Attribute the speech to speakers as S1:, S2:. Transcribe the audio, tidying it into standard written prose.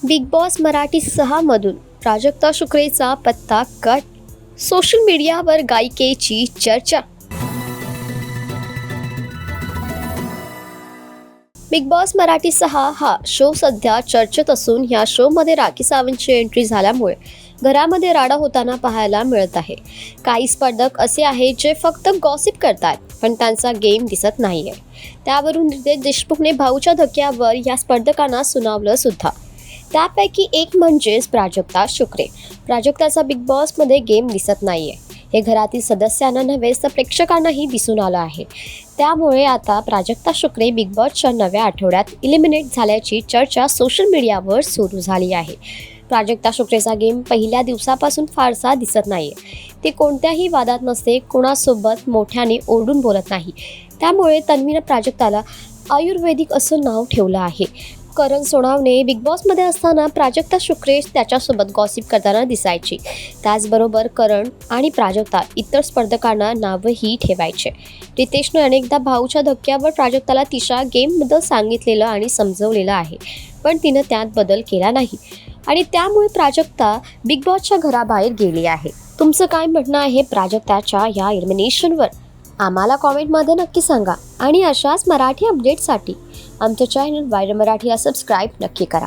S1: Big boss Marathi 6 मधून प्राजक्ता शुक्रेचा पत्ता cut. Social मीडियावर गायिकेची चर्चा. बिग बॉस मराठी 6 हा शो सध्या चर्चेत असून ह्या शोमध्ये राखी सावंतची एंट्री झाल्यामुळे घरामध्ये राडा होताना पाहायला मिळत आहे. काही स्पर्धक असे आहेत जे फक्त गॉसिप करतात पण त्यांचा गेम दिसत नाहीये. त्यावरून रितेश देशमुखने भाऊच्या धक्क्यावर या स्पर्धकांना सुनावलं सुद्धा. त्यापैकी एक म्हणजेच प्राजक्ता शुक्रे. प्राजक्ताचा बिग बॉसमध्ये गेम दिसत नाहीये. हे घरातील सदस्यांना नव्हेच तर प्रेक्षकांनाही दिसून आलं आहे. त्यामुळे आता प्राजक्ता शुक्रे बिग बॉसच्या नव्या आठवड्यात इलिमिनेट झाल्याची चर्चा सोशल मीडियावर सुरू झाली आहे. प्राजक्ता शुक्रेचा गेम पहिल्या दिवसापासून फारसा दिसत नाहीये. ती कोणत्याही वादात नसते, कोणासोबत मोठ्याने ओरडून बोलत नाही. त्यामुळे तन्वीनं प्राजक्ताला आयुर्वेदिक असं नाव ठेवलं आहे. करण सोनावणे बिग बॉसमध्ये असताना प्राजक्ता शुक्रे त्याच्यासोबत गॉसिप करताना दिसायची. त्याचबरोबर करण आणि प्राजक्ता इतर स्पर्धकांना नावही ठेवायचे. रितेशने अनेकदा भाऊच्या धक्क्यावर प्राजक्ताला तिच्या गेमबद्दल सांगितलेलं आणि समजवलेलं आहे, पण तिनं त्यात बदल केला नाही आणि त्यामुळे प्राजक्ता बिग बॉसच्या घराबाहेर गेली आहे. तुमचं काय म्हणणं आहे प्राजक्ताच्या या एलिमिनेशनवर? आम्हाला कॉमेंटमध्ये नक्की सांगा आणि अशाच मराठी अपडेटसाठी आमच्या चॅनल वायरल मराठीला सबस्क्राईब नक्की करा.